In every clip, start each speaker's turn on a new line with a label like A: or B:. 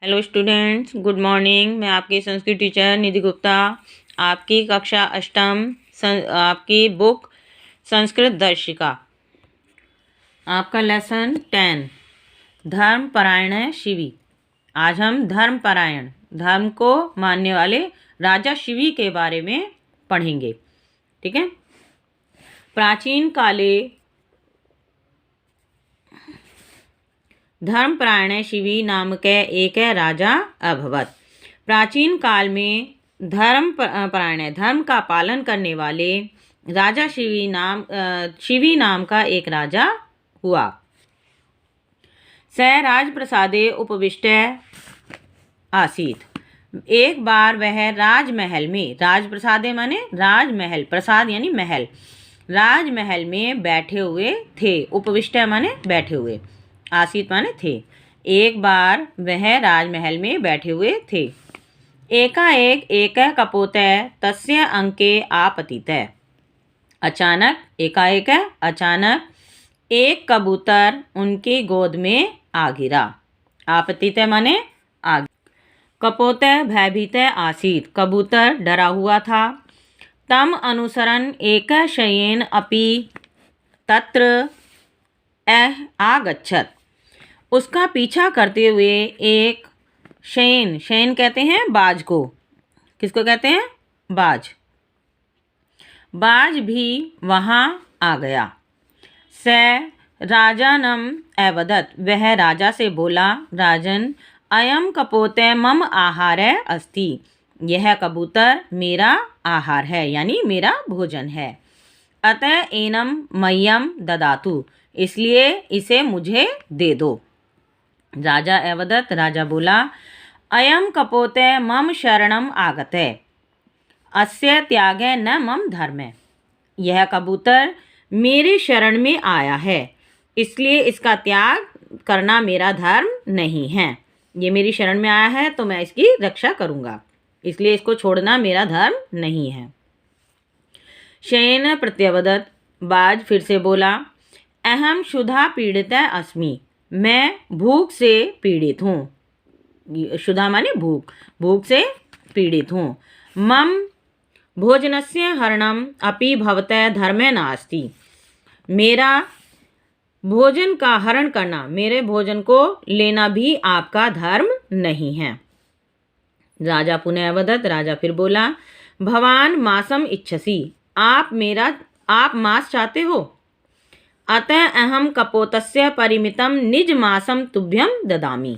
A: Hello students, good morning. मैं आपकी Sanskrit teacher निधि गुप्ता। आपकी कक्षा अष्टम आपकी बुक संस्कृत दर्शिका, आपका लेसन 10 धर्मपरायण शिवी। आज हम धर्मपरायण, धर्म को मानने वाले राजा शिवी के बारे में पढ़ेंगे। ठीक है। प्राचीन काले धर्मपरायण शिवी नामक एक राजा अभवत। प्राचीन काल में धर्मपरायण, धर्म का पालन करने वाले राजा शिवी नाम का एक राजा हुआ। स राजप्रसादे उपविष्ट आसीत। एक बार वह राजमहल में, राजप्रसादे माने राजमहल, प्रसाद यानी महल, राजमहल में बैठे हुए थे। उपविष्ट माने बैठे हुए, आसीत माने थे। एक बार वह राजमहल में बैठे हुए थे। एकाएक एक कपोतः तस्य अंके आपतित। अचानक, एकाएक अचानक, एक कबूतर उनकी गोद में आ गिरा। आपतित माने आ। कपोतः भयभीत आसीत, कबूतर डरा हुआ था। तम अनुसरन एक शयेन अपि तत्र आगच्छत। उसका पीछा करते हुए एक शयन, शयन कहते हैं बाज को। किसको कहते हैं? बाज। बाज भी वहाँ आ गया। स राजानम अवदत। वह राजा से बोला, राजन, अयम कपोते मम आहार अस्ति। यह कबूतर मेरा आहार है, यानी मेरा भोजन है। अतः एनम मह्यम ददातु। इसलिए इसे मुझे दे दो। राजा अवदत, राजा बोला, अयम कपोते मम शरणम आगते, अस्य त्यागे न मम धर्म। यह कबूतर मेरी शरण में आया है, इसलिए इसका त्याग करना मेरा धर्म नहीं है। ये मेरी शरण में आया है तो मैं इसकी रक्षा करूँगा, इसलिए इसको छोड़ना मेरा धर्म नहीं है। शयन प्रत्यवदत। बाज फिर से बोला, अहम क्षुधा पीड़िता अस्मि। मैं भूख से पीड़ित हूँ। क्षुधा माने भूख, भूख से पीड़ित हूँ। मम भोजनस्य हरणम अपि भवतः धर्मे नास्ति। मेरा भोजन का हरण करना, मेरे भोजन को लेना भी आपका धर्म नहीं है। राजा पुनः अवदत, राजा फिर बोला, भवान मांसम इच्छसि। आप मांस चाहते हो। अतः अहम कपोतस्य परिमितम निज मांसम तुभ्यम ददामि।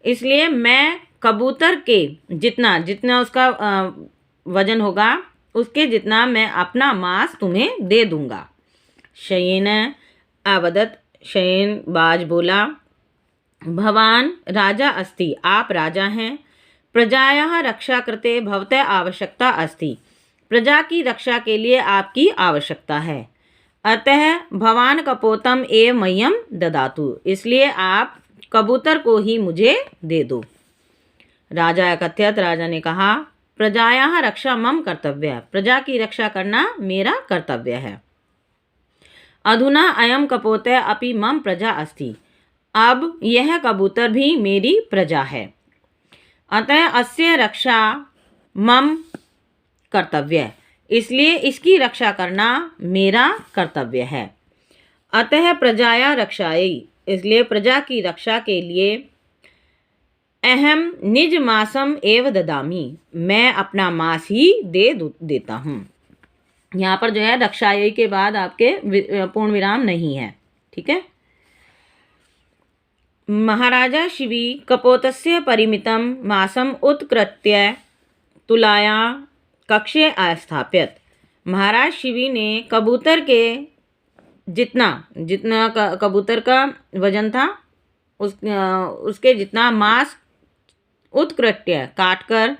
A: इसलिए मैं कबूतर के जितना उसका वजन होगा, उसके जितना मैं अपना मांस तुम्हें दे दूंगा। शयेन अवदत। शयेन बाज बोला, भवान राजा अस्ति। आप राजा हैं। प्रजायाः रक्षा कृते भवतः आवश्यकता अस्ति। प्रजा की रक्षा के लिए आपकी आवश्यकता है। अतः भवान कपोतम एव मह्यम ददातु। इसलिए आप कबूतर को ही मुझे दे दो। राजा कथयत। राजा ने कहा, प्रजायाः रक्षा मम कर्तव्य। प्रजा की रक्षा करना मेरा कर्तव्य है। अधुना अयम कपोतः अपि मम प्रजा अस्ति। अब यह कबूतर भी मेरी प्रजा है। अतः अस्य रक्षा मम कर्तव्य। इसलिए इसकी रक्षा करना मेरा कर्तव्य है। अतः प्रजाया रक्षायै। इसलिए प्रजा की रक्षा के लिए अहम निज मांसम एव ददामि। मैं अपना मांस ही देता हूँ। यहाँ पर जो है रक्षायै के बाद आपके पूर्ण विराम नहीं है। ठीक है। महाराजा शिवी कपोतस्य परिमितम मांसम उत्कृत्य तुलाया कक्षे अस्थाप्यत। महाराज शिवी ने कबूतर के जितना कबूतर का वजन था, उसके जितना मांस उत्कृत्य काटकर,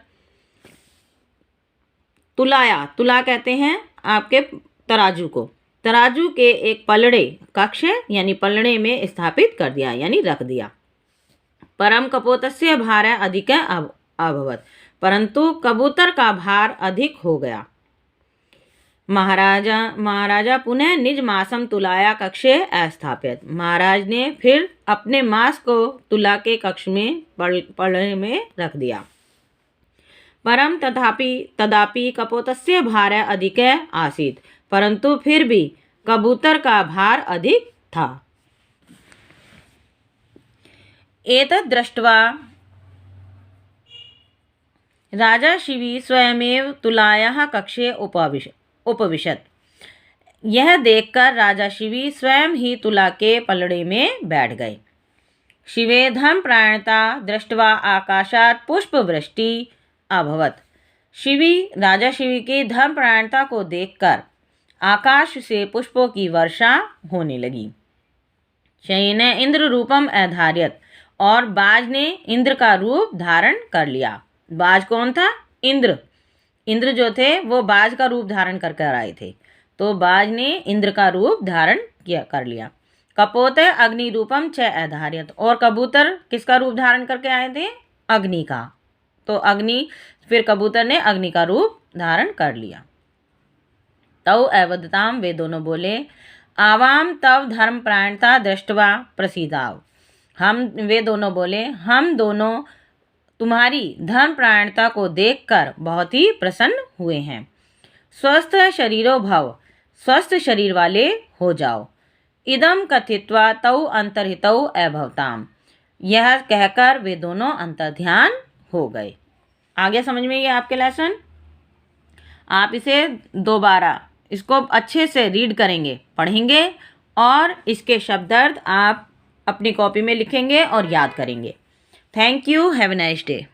A: तुलाया, तुला कहते हैं आपके तराजू को, तराजू के एक पलड़े, कक्ष यानी पलड़े में स्थापित कर दिया, यानी रख दिया। परम कपोतस्य भार अधिक अभवत। परंतु कबूतर का भार अधिक हो गया। महाराजा पुनः निज मासम तुलाया कक्षे अस्थापित। महाराज ने फिर अपने मास को तुला के कक्ष में पढ़ने में रख दिया। परम तदापि कपोतस्य भार अधिक आसीत, परंतु फिर भी कबूतर का भार अधिक था। एतद् दृष्ट्वा राजा शिवी स्वयमेव तुलायाः कक्षे उपविशत। यह देखकर राजा शिवी स्वयं ही तुला के पलड़े में बैठ गए। शिवे धर्मपरायणता दृष्ट्वा आकाशात् पुष्पवृष्टि अभवत। राजा शिवी की धर्मपरायणता को देखकर आकाश से पुष्पों की वर्षा होने लगी। शयेन इंद्र रूपम अधार्यत, और बाज ने इंद्र का रूप धारण कर लिया। बाज कौन था? इंद्र जो थे वो बाज का रूप धारण कर आए थे, तो बाज ने इंद्र का रूप धारण कर लिया। कपोते अग्नि रूपम च अधार्यत, और कबूतर किसका रूप धारण करके आए थे? अग्नि का। तो फिर कबूतर ने अग्नि का रूप धारण कर लिया। तौ अवदताम, वे दोनों बोले, आवाम तव धर्मपरायणता दृष्ट्वा प्रसीदाव। वे दोनों बोले, हम दोनों तुम्हारी धर्मपरायणता को देखकर बहुत ही प्रसन्न हुए हैं। स्वस्थ शरीरो भव, स्वस्थ शरीर वाले हो जाओ। इदम कथित्वा तौ अंतर्हितौ अभवताम, यह कहकर वे दोनों अंतर्ध्यान हो गए। आगे समझ में ये आपके लेसन। आप इसे दोबारा इसको अच्छे से रीड करेंगे, पढ़ेंगे, और इसके शब्दार्थ आप अपनी कॉपी में लिखेंगे और याद करेंगे। Thank you. Have a nice day.